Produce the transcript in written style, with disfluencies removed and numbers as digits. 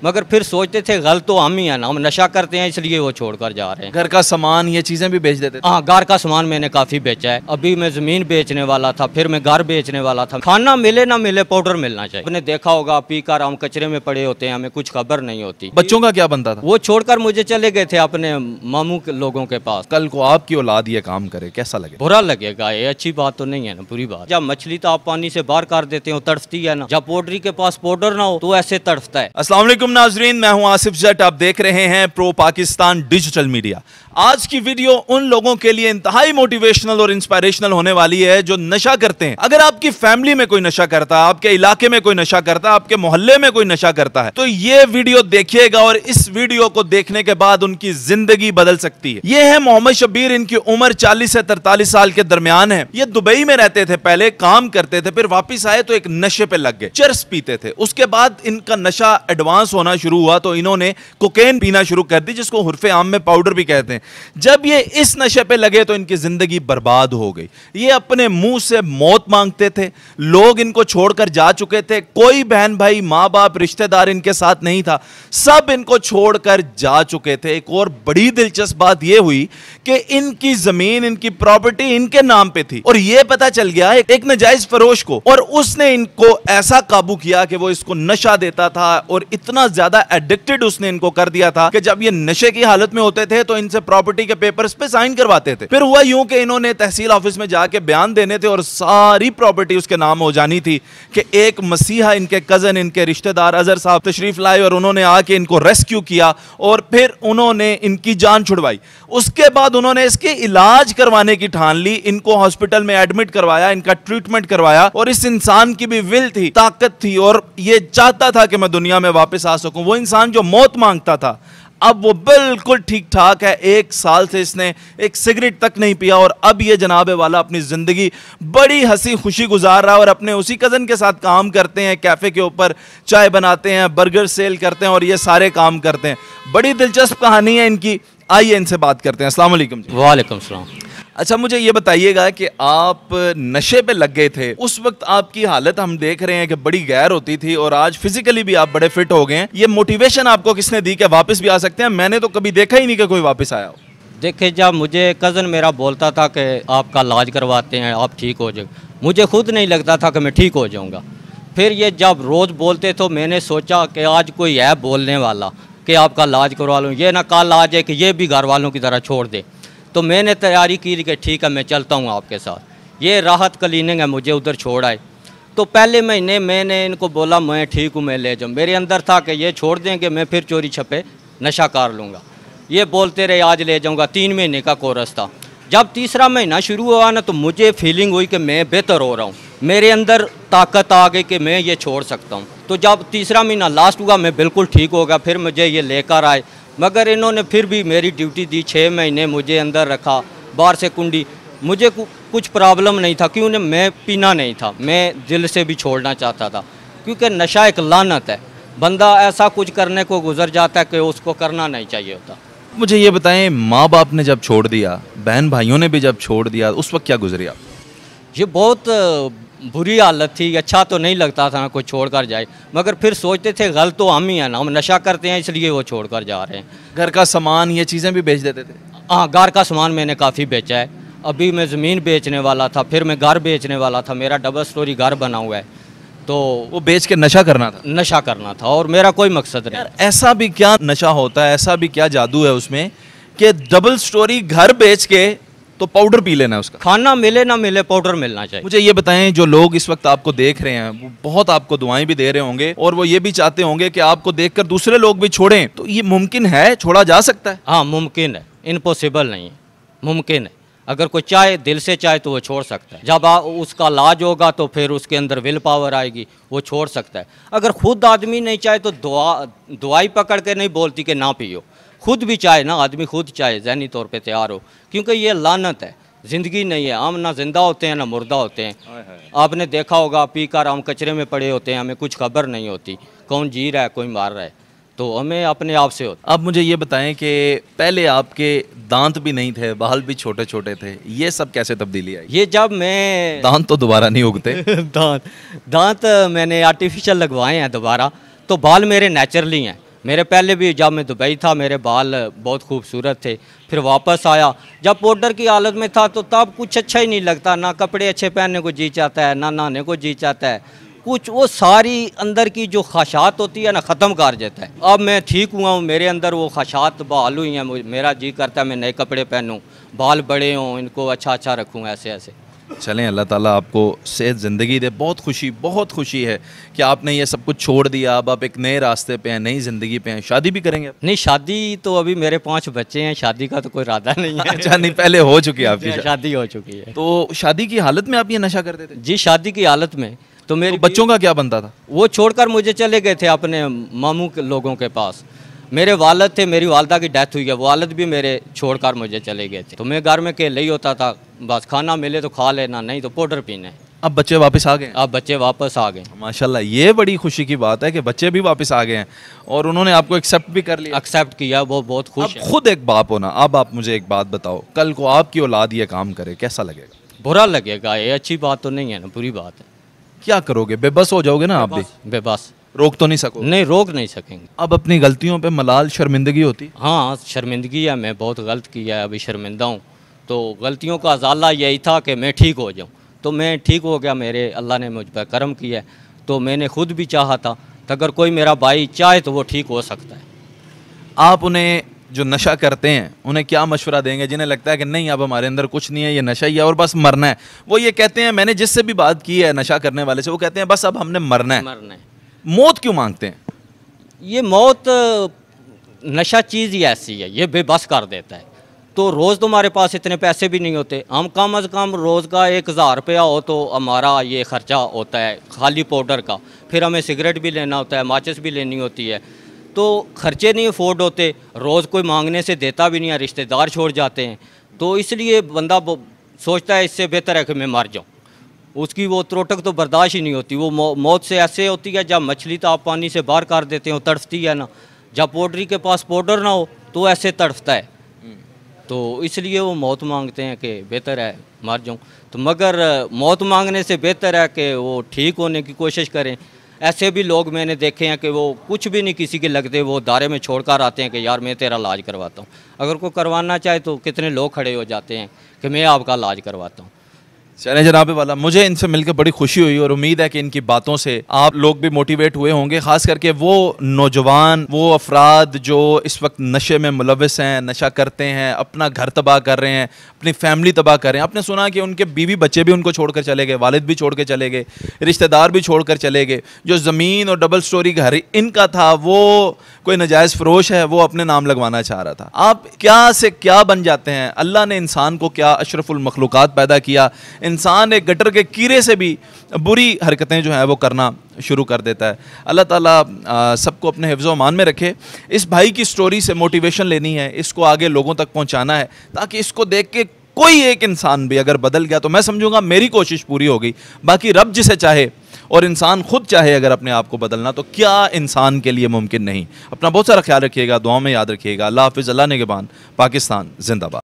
मगर फिर सोचते थे गलत तो हम ही हैं ना, हम नशा करते हैं इसलिए वो छोड़कर जा रहे हैं। घर का सामान ये चीजें भी बेच देते थे? हाँ, घर का सामान मैंने काफ़ी बेचा है। अभी मैं ज़मीन बेचने वाला था, फिर मैं घर बेचने वाला था। खाना मिले ना मिले पाउडर मिलना चाहिए। आपने देखा होगा पीकर हम कचरे में पड़े होते हैं, हमें कुछ खबर नहीं होती। बच्चों का क्या बनता था? वो छोड़कर मुझे चले गए थे अपने मामू के लोगों के पास। कल को आपकी औलाद ये काम करे कैसा लगे? बुरा लगेगा, ये अच्छी बात तो नहीं है ना, बुरी बात। जब मछली तो आप पानी से बाहर कर देते हो तड़फती है ना, जब पोल्ट्री के पास पाउडर ना हो तो ऐसे तड़फता है। अस्सलाम वालेकुम नाजरीन, मैं हूं आसिफ जट, आप देख रहे हैं प्रो पाकिस्तान डिजिटल मीडिया। आज की वीडियो उन लोगों के लिए इंतहाई मोटिवेशनल और इंस्पिरेशनल होने वाली है जो नशा करते हैं। अगर आपकी फैमिली में कोई नशा करता है, आपके इलाके में कोई नशा करता है, आपके मोहल्ले में कोई नशा करता है, तो ये वीडियो देखिएगा और इस वीडियो को देखने के बाद उनकी जिंदगी बदल सकती है। ये है मोहम्मद शब्बीर, इनकी उम्र 40 से 43 साल के दरमियान है। ये दुबई में रहते थे, पहले काम करते थे, फिर वापिस आए तो एक नशे पे लग गए, चरस पीते थे। उसके बाद इनका नशा एडवांस होना शुरू हुआ तो इन्होंने कोकेन पीना शुरू कर दी, जिसको हुर्फे आम में पाउडर भी कहते हैं। जब ये इस नशे पे लगे तो इनकी जिंदगी बर्बाद हो गई। ये अपने मुंह से मौत मांगते थे, लोग इनको छोड़कर जा चुके थे, कोई बहन भाई मां बाप रिश्तेदार इनके साथ नहीं था, सब इनको छोड़कर जा चुके थे। एक और बड़ी दिलचस्प बात यह हुई कि इनकी जमीन, इनकी प्रॉपर्टी इनके नाम पे थी और यह पता चल गया एक नाजायज फरोश को, और उसने इनको ऐसा काबू किया कि वो इसको नशा देता था और इतना ज्यादा एडिक्टेड उसने इनको कर दिया था कि जब ये नशे की हालत में होते थे तो इनसे प्रॉपर्टी के पेपर्स पे साइन करवाते थे। फिर हुआ यूं कि इन्होंने तहसील ऑफिस में जाके बयान देने थे और सारी प्रॉपर्टी उसके नाम हो जानी थी कि एक मसीहा, इनके कजन, इनके रिश्तेदार अजहर साहब तशरीफ लाए और उन्होंने आके इनको रेस्क्यू किया और फिर उन्होंने इनकी जान छुड़वाई। उसके बाद उन्होंने इसके इलाज करवाने की ठान ली, इनको हॉस्पिटल में एडमिट करवाया, इनका ट्रीटमेंट करवाया और इस इंसान की भी विल थी, ताकत थी और ये चाहता था कि मैं दुनिया में वापस आ सकूं। वो इंसान जो मौत मांगता था अब वो बिल्कुल ठीक ठाक है। 1 साल से इसने एक सिगरेट तक नहीं पिया और अब ये जनाबे वाला अपनी जिंदगी बड़ी हंसी खुशी गुजार रहा है और अपने उसी कजन के साथ काम करते हैं, कैफे के ऊपर चाय बनाते हैं, बर्गर सेल करते हैं और ये सारे काम करते हैं। बड़ी दिलचस्प कहानी है इनकी, आइए इनसे बात करते हैं। अस्सलाम वालेकुम। वालेकुम सलाम। अच्छा, मुझे ये बताइएगा कि आप नशे पे लग गए थे, उस वक्त आपकी हालत हम देख रहे हैं कि बड़ी गैर होती थी और आज फिजिकली भी आप बड़े फिट हो गए हैं। ये मोटिवेशन आपको किसने दी कि वापस भी आ सकते हैं? मैंने तो कभी देखा ही नहीं कि कोई वापस आया हो। देखिए, जब मुझे कज़न मेरा बोलता था कि आपका इलाज करवाते हैं, आप ठीक हो जाए, मुझे खुद नहीं लगता था कि मैं ठीक हो जाऊँगा। फिर ये जब रोज़ बोलते तो मैंने सोचा कि आज कोई है बोलने वाला कि आपका इलाज करवा लूँ, ये ना कल आ जाए कि ये भी घर वालों की तरह छोड़ दे। तो मैंने तैयारी की कि ठीक है मैं चलता हूँ आपके साथ। ये राहत क्लिनिक है, मुझे उधर छोड़ आए। तो पहले महीने मैंने इनको बोला मैं ठीक हूँ, मैं ले जाऊँ। मेरे अंदर था कि ये छोड़ देंगे, मैं फिर चोरी छपे नशा कर लूँगा। ये बोलते रहे आज ले जाऊँगा, 3 महीने का कोर्स था। जब तीसरा महीना शुरू हुआ ना तो मुझे फीलिंग हुई कि मैं बेहतर हो रहा हूँ, मेरे अंदर ताकत आ गई कि मैं ये छोड़ सकता हूँ। तो जब तीसरा महीना लास्ट हुआ मैं बिल्कुल ठीक हो गया, फिर मुझे ये लेकर आए। मगर इन्होंने फिर भी मेरी ड्यूटी दी, 6 महीने मुझे अंदर रखा, बाहर से कुंडी। मुझे कुछ प्रॉब्लम नहीं था क्योंकि मैं पीना नहीं था, मैं दिल से भी छोड़ना चाहता था क्योंकि नशा एक लानत है। बंदा ऐसा कुछ करने को गुजर जाता है कि उसको करना नहीं चाहिए होता। मुझे ये बताएं, माँ बाप ने जब छोड़ दिया, बहन भाइयों ने भी जब छोड़ दिया, उस वक्त क्या गुजरी आप? ये बहुत बुरी हालत थी, अच्छा तो नहीं लगता था ना कोई छोड़ कर जाए, मगर फिर सोचते थे गलत तो हम ही हैं ना, हम नशा करते हैं इसलिए वो छोड़ कर जा रहे हैं। घर का सामान ये चीज़ें भी बेच देते थे? हाँ, घर का सामान मैंने काफ़ी बेचा है। अभी मैं ज़मीन बेचने वाला था, फिर मैं घर बेचने वाला था। मेरा डबल स्टोरी घर बना हुआ है, तो वो बेच के नशा करना था? नशा करना था और मेरा कोई मकसद नहीं। यार ऐसा भी क्या नशा होता है, ऐसा भी क्या जादू है उसमें कि डबल स्टोरी घर बेच के तो पाउडर पी लेना है उसका? खाना मिले ना मिले पाउडर मिलना चाहिए। मुझे ये बताएं, जो लोग इस वक्त आपको देख रहे हैं वो बहुत आपको दुआएं भी दे रहे होंगे और वो ये भी चाहते होंगे कि आपको देखकर दूसरे लोग भी छोड़ें, तो ये मुमकिन है, छोड़ा जा सकता है? हाँ मुमकिन है, इम्पॉसिबल नहीं है, मुमकिन है। अगर कोई चाहे, दिल से चाहे तो वो छोड़ सकता है। जब उसका इलाज होगा तो फिर उसके अंदर विल पावर आएगी, वो छोड़ सकता है। अगर खुद आदमी नहीं चाहे तो दवाई पकड़ के नहीं बोलती कि ना पियो। खुद भी चाहे ना, आदमी खुद चाहे, ज़हनी तौर पे तैयार हो, क्योंकि ये लानत है, ज़िंदगी नहीं है। हम ना जिंदा होते हैं ना मुर्दा होते हैं। आपने देखा होगा पीकर हम कचरे में पड़े होते हैं, हमें कुछ खबर नहीं होती कौन जी रहा है कोई मार रहा है, तो हमें अपने आप से होता। अब मुझे ये बताएं कि पहले आपके दांत भी नहीं थे, बाल भी छोटे छोटे थे, ये सब कैसे तब्दीली आई? ये जब मैं दांत तो दोबारा नहीं उगते। दांत मैंने आर्टिफिशियल लगवाए हैं दोबारा, तो बाल मेरे नेचुरली हैं। मेरे पहले भी जब मैं दुबई था मेरे बाल बहुत खूबसूरत थे, फिर वापस आया जब पाउडर की हालत में था तो तब कुछ अच्छा ही नहीं लगता, ना कपड़े अच्छे पहनने को जी चाहता है, ना नहाने को जी चाहता है, कुछ वो सारी अंदर की जो ख्वाहिशात होती है ना ख़त्म कर देता है। अब मैं ठीक हुआ हूँ, मेरे अंदर वो ख्वाहिशात बहाल हुई हैं, मेरा जी करता है मैं नए कपड़े पहनूँ, बाल बड़े हों, इनको अच्छा अच्छा रखूँ, ऐसे ऐसे। चलें, अल्लाह ताला आपको सेहत ज़िंदगी दे। बहुत खुशी है कि आपने ये सब कुछ छोड़ दिया, अब आप एक नए रास्ते पे हैं, नई ज़िंदगी पे हैं। शादी भी करेंगे? नहीं, शादी तो अभी मेरे 5 बच्चे हैं, शादी का तो कोई इरादा नहीं है। अच्छा, नहीं, पहले हो चुकी है आपकी शादी हो चुकी है। तो शादी की हालत में आप ये नशा करते थे? जी, शादी की हालत में तो मेरे बच्चों का क्या बनता था? वो छोड़कर मुझे चले गए थे अपने मामू के लोगों के पास। मेरे वालिद थे, मेरी वालदा की डेथ हुई है, वालिद भी मेरे छोड़कर मुझे चले गए थे, तो मैं घर में अकेले ही होता था, बस खाना मिले तो खा लेना, नहीं तो पाउडर पीना है। अब बच्चे वापस आ गए? अब बच्चे वापस आ गए माशाल्लाह, ये बड़ी खुशी की बात है कि बच्चे भी वापस आ गए हैं और उन्होंने आपको एक्सेप्ट भी कर लिया। एक्सेप्ट किया, वो बहुत खुश है। खुद एक बाप होना, अब आप मुझे एक बात बताओ, कल को आपकी औलाद ये काम करे, कैसा लगेगा? बुरा लगेगा, ये अच्छी बात तो नहीं है ना, बुरी बात है। क्या करोगे? बेबस हो जाओगे ना आप भी? बेबस। रोक तो नहीं सको? नहीं, रोक नहीं सकेंगे। अब अपनी गलतियों पे मलाल, शर्मिंदगी होती? हाँ, शर्मिंदगी है, मैं बहुत गलत किया है, अभी शर्मिंदा हूँ। तो गलतियों का अजाला यही था कि मैं ठीक हो जाऊँ, तो मैं ठीक हो गया, मेरे अल्लाह ने मुझ पर करम किया है। तो मैंने खुद भी चाहा था, तो अगर कोई मेरा भाई चाहे तो वो ठीक हो सकता है। आप उन्हें जो नशा करते हैं उन्हें क्या मशवरा देंगे, जिन्हें लगता है कि नहीं अब हमारे अंदर कुछ नहीं है, ये नशा ही है और बस मरना है? वो ये कहते हैं, मैंने जिससे भी बात की है नशा करने वाले से, वो कहते हैं बस अब हमने मरना है। मौत क्यों मांगते हैं? ये मौत, नशा चीज़ ही ऐसी है, ये बेबस कर देता है। तो रोज़ तुम्हारे पास इतने पैसे भी नहीं होते, हम कम अज़ कम रोज़ का 1000 रुपया हो तो हमारा ये ख़र्चा होता है खाली पाउडर का, फिर हमें सिगरेट भी लेना होता है, माचिस भी लेनी होती है, तो खर्चे नहीं अफोर्ड होते, रोज़ कोई मांगने से देता भी नहीं है, रिश्तेदार छोड़ जाते हैं। तो इसलिए बंदा सोचता है इससे बेहतर है कि मैं मर जाऊँ, उसकी वो त्रोटक तो बर्दाश्त ही नहीं होती। वो मौत से ऐसे होती है, जब मछली तो आप पानी से बाहर कर देते हो तड़फती है ना, जब पाउडरी के पास पाउडर ना हो तो ऐसे तड़फता है। तो इसलिए वो मौत मांगते हैं कि बेहतर है मर जाऊँ। तो मगर मौत मांगने से बेहतर है कि वो ठीक होने की कोशिश करें। ऐसे भी लोग मैंने देखे हैं कि वो कुछ भी नहीं किसी के लगते, वो दायरे में छोड़कर आते हैं कि यार मैं तेरा इलाज करवाता हूँ। अगर कोई करवाना चाहे तो कितने लोग खड़े हो जाते हैं कि मैं आपका इलाज करवाता हूँ। चलें जनाब वाला, मुझे इनसे मिलकर बड़ी खुशी हुई और उम्मीद है कि इनकी बातों से आप लोग भी मोटिवेट हुए होंगे, खास करके वो नौजवान, वो अफराद जो इस वक्त नशे में मुलविस हैं, नशा करते हैं, अपना घर तबाह कर रहे हैं, अपनी फैमिली तबाह कर रहे हैं। आपने सुना कि उनके बीवी बच्चे भी उनको छोड़कर चले गए, वालिद भी छोड़ के चले गए, रिश्तेदार भी छोड़कर चले गए। जो ज़मीन और डबल स्टोरी घर इनका था वो कोई नजायज़ फरोश है, वो अपने नाम लगवाना चाह रहा था। आप क्या से क्या बन जाते हैं। अल्लाह ने इंसान को क्या अशरफुल मखलूक़ात पैदा किया, इंसान एक गटर के कीड़े से भी बुरी हरकतें जो हैं वो करना शुरू कर देता है। अल्लाह ताला सबको अपने हिफ्ज़-ओ अमान में रखे। इस भाई की स्टोरी से मोटिवेशन लेनी है, इसको आगे लोगों तक पहुंचाना है, ताकि इसको देख के कोई एक इंसान भी अगर बदल गया तो मैं समझूंगा मेरी कोशिश पूरी हो गई। बाकी रब जिसे चाहे और इंसान खुद चाहे अगर अपने आप को बदलना, तो क्या इंसान के लिए मुमकिन नहीं। अपना बहुत सारा ख्याल रखिएगा, दुआ में याद रखिएगा। अल्लाह हाफ़िज़, अल्लाह निगहबान। पाकिस्तान जिंदाबाद।